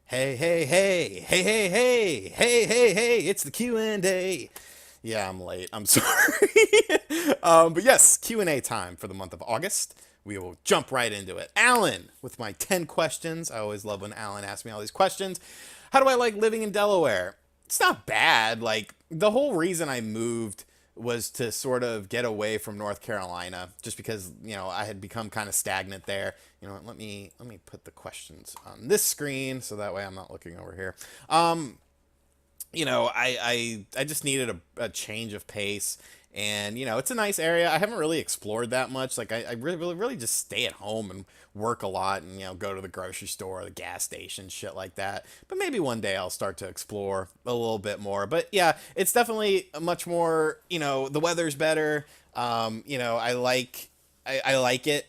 Hey, hey, hey, hey, hey, hey, hey, hey, hey, it's the Q&A. Yeah, I'm late. I'm sorry. But yes, Q&A time for the month of August. We will jump right into it. Alan, with my 10 questions. I always love when Alan asks me all these questions. How do I like living in Delaware? It's not bad. Like, the whole reason I moved was to sort of get away from North Carolina, just because I had become kind of stagnant there. Let me put the questions on this screen so that way I'm not looking over here. I just needed a change of pace. And it's a nice area. I haven't really explored that much. Like I really just stay at home and work a lot, and go to the grocery store, the gas station, shit like that. But maybe one day I'll start to explore a little bit more. But yeah, it's definitely a much more. The weather's better. I like it.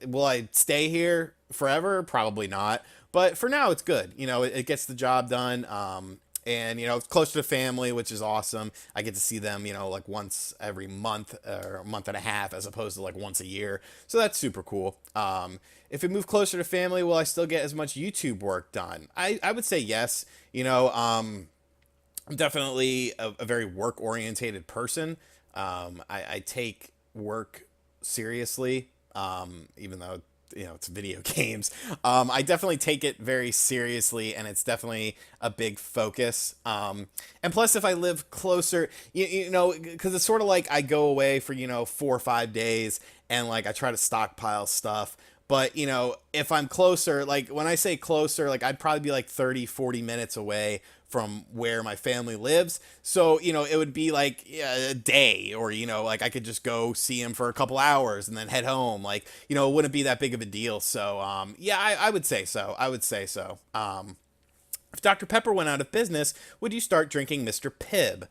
Will I stay here forever? Probably not. But for now, it's good. It gets the job done. And it's close to the family, which is awesome. I get to see them, like once every month or a month and a half, as opposed to like once a year. So that's super cool. If we move closer to family, will I still get as much YouTube work done? I would say yes. I'm definitely a very work orientated person. I take work seriously, even though it's video games. I definitely take it very seriously, and it's definitely a big focus. And plus, if I live closer, because it's sort of like I go away for 4 or 5 days, and like I try to stockpile stuff. But if I'm closer, like when I say closer, like I'd probably be like 30, 40 minutes away from where my family lives. So, it would be like a day, or, like I could just go see him for a couple hours and then head home. Like, it wouldn't be that big of a deal. So, yeah, I would say so. I would say so. If Dr. Pepper went out of business, would you start drinking Mr. Pibb?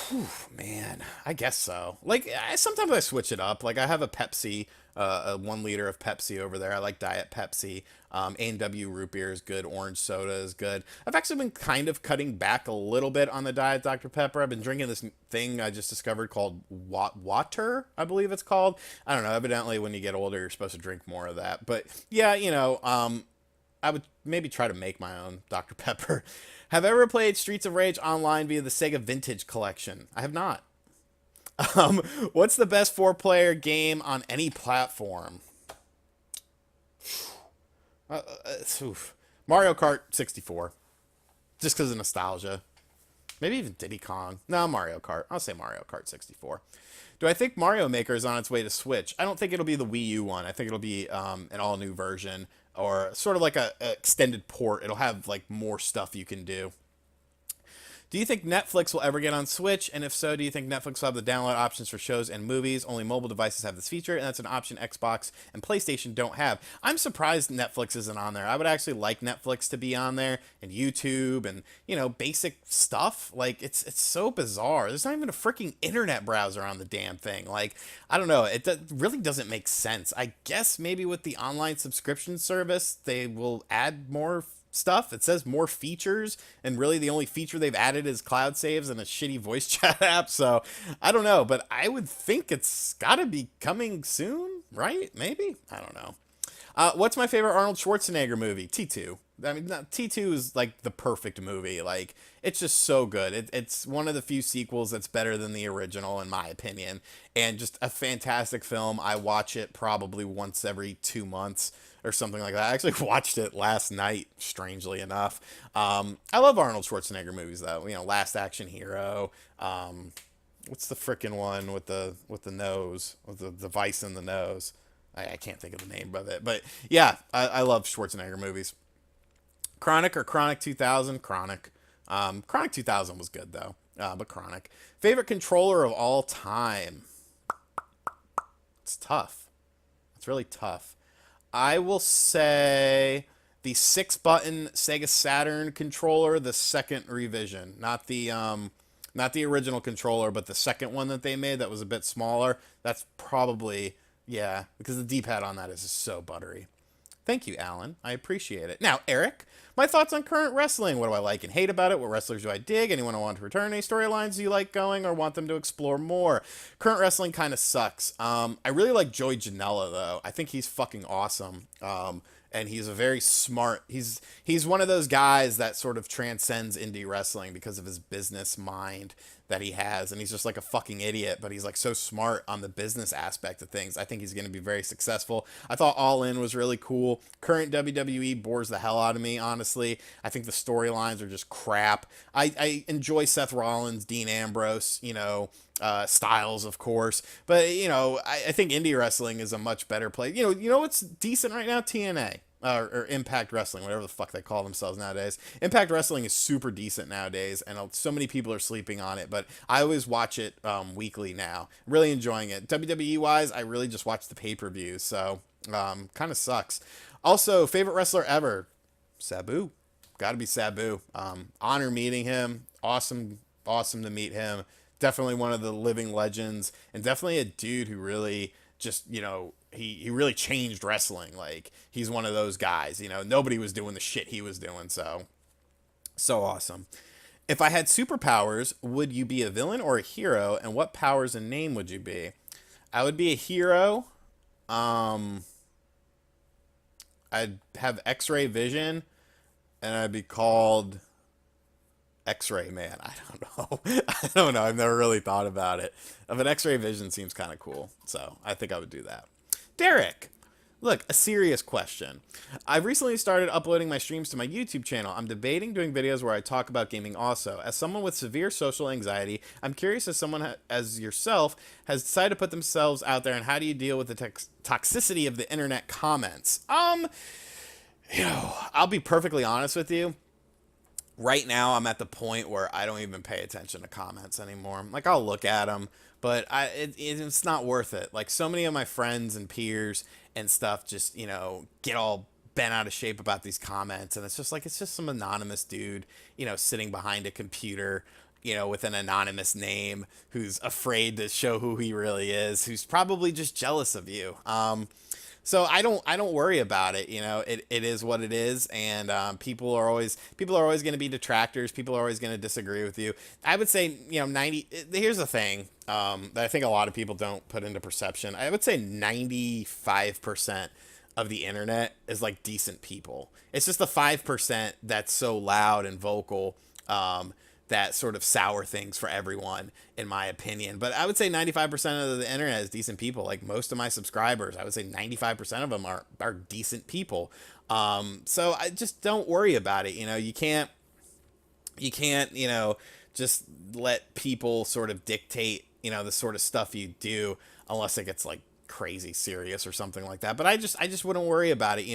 Whew, man, I guess so. Like, sometimes I switch it up. Like, I have a Pepsi, a 1 liter of Pepsi over there. I like Diet Pepsi. A&W root beer is good. Orange soda is good. I've actually been kind of cutting back a little bit on the Diet Dr. Pepper. I've been drinking this thing I just discovered called water, I believe it's called. I don't know. Evidently, when you get older, you're supposed to drink more of that. But yeah, I would maybe try to make my own Dr. Pepper. Have I ever played Streets of Rage online via the Sega Vintage Collection? I have not. Um, what's the best four-player game on any platform? Oof. Mario Kart 64, just because of nostalgia. Maybe even Diddy Kong. No, Mario Kart. I'll say Mario Kart 64. Do I think Mario Maker is on its way to Switch? I don't think it'll be the Wii U one. I think it'll be an all new version, or sort of like a extended port. It'll have like more stuff you can do. Do you think Netflix will ever get on Switch? And if so, do you think Netflix will have the download options for shows and movies? Only mobile devices have this feature, and that's an option Xbox and PlayStation don't have. I'm surprised Netflix isn't on there. I would actually like Netflix to be on there, and YouTube, and basic stuff. Like it's so bizarre. There's not even a freaking internet browser on the damn thing. Like I don't know. Really doesn't make sense. I guess maybe with the online subscription service, they will add more stuff. It says more features, and really the only feature they've added is cloud saves and a shitty voice chat app. So I don't know, but I would think it's got to be coming soon, right? Maybe, I don't know. What's my favorite Arnold Schwarzenegger movie? T2. I mean, T2 is like the perfect movie. Like, it's just so good. It's one of the few sequels that's better than the original, in my opinion. And just a fantastic film. I watch it probably once every 2 months or something like that. I actually watched it last night, strangely enough. I love Arnold Schwarzenegger movies, though. Last Action Hero. What's the frickin' one with the nose, with the vice in the nose? I can't think of the name of it, but yeah, I love Schwarzenegger movies. Chronic or Chronic 2000? Chronic. Chronic 2000 was good though, but Chronic. Favorite controller of all time? It's tough. It's really tough. I will say the 6 button Sega Saturn controller, the second revision, not the original controller, but the second one that they made that was a bit smaller. That's probably, yeah, because the D-pad on that is just so buttery. Thank you, Alan. I appreciate it. Now, Eric, my thoughts on current wrestling. What do I like and hate about it? What wrestlers do I dig? Anyone I want to return? Any storylines do you like going or want them to explore more? Current wrestling kind of sucks. I really like Joey Janela, though. I think he's fucking awesome. and he's a very smart. He's one of those guys that sort of transcends indie wrestling because of his business mind that he has, and he's just like a fucking idiot, but he's like so smart on the business aspect of things. I think he's going to be very successful. I thought All In was really cool. Current WWE bores the hell out of me, honestly. I think the storylines are just crap. I enjoy Seth Rollins, Dean Ambrose, Styles, of course, but I think indie wrestling is a much better place. What's decent right now? TNA. Or Impact Wrestling, whatever the fuck they call themselves nowadays. Impact Wrestling is super decent nowadays, and so many people are sleeping on it, but I always watch it weekly now. Really enjoying it. WWE-wise, I really just watch the pay-per-views, so kind of sucks. Also, favorite wrestler ever? Sabu. Gotta be Sabu. Honor meeting him. Awesome to meet him. Definitely one of the living legends, and definitely a dude who really just, he really changed wrestling. Like, he's one of those guys, nobody was doing the shit he was doing. So awesome. If I had superpowers, would you be a villain or a hero? And what powers and name would you be? I would be a hero. I'd have X-ray vision, and I'd be called X-ray man. I don't know. I don't know. I've never really thought about it. Of an X-ray vision seems kind of cool, so I think I would do that. Derek, look, a serious question. I've recently started uploading my streams to my YouTube channel. I'm debating doing videos where I talk about gaming also. As someone with severe social anxiety, I'm curious as someone as yourself has decided to put themselves out there, and how do you deal with the toxicity of the internet comments? I'll be perfectly honest with you. Right now, I'm at the point where I don't even pay attention to comments anymore. Like, I'll look at them, but it's not worth it. Like, so many of my friends and peers and stuff just, get all bent out of shape about these comments. And it's just some anonymous dude, sitting behind a computer, with an anonymous name, who's afraid to show who he really is, who's probably just jealous of you. So I don't worry about it. It is what it is, and people are always going to be detractors. People are always going to disagree with you. I would say 90. Here's the thing that I think a lot of people don't put into perception. I would say 95% of the internet is like decent people. It's just the 5% that's so loud and vocal. That sort of sour things for everyone, in my opinion. But I would say 95% of the internet is decent people. Like, most of my subscribers, I would say 95% of them are decent people. So I just don't worry about it. You can't, just let people sort of dictate, the sort of stuff you do, unless it gets like crazy serious or something like that. But I just wouldn't worry about it.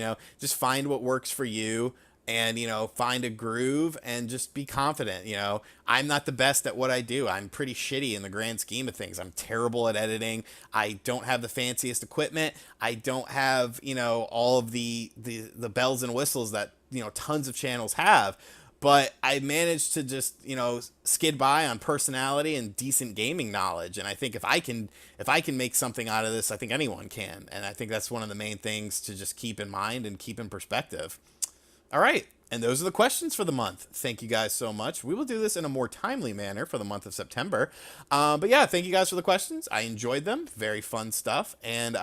Just find what works for you. And, find a groove and just be confident. I'm not the best at what I do. I'm pretty shitty in the grand scheme of things. I'm terrible at editing. I don't have the fanciest equipment. I don't have, all of the bells and whistles that, tons of channels have. But I managed to just, skid by on personality and decent gaming knowledge. And I think if I can make something out of this, I think anyone can. And I think that's one of the main things to just keep in mind and keep in perspective. All right, and those are the questions for the month. Thank you guys so much. We will do this in a more timely manner for the month of September. But yeah, thank you guys for the questions. I enjoyed them. Very fun stuff. And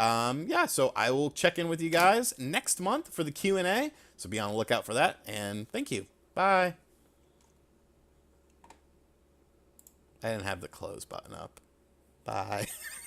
yeah, so I will check in with you guys next month for the Q&A. So be on the lookout for that. And thank you. Bye. I didn't have the close button up. Bye.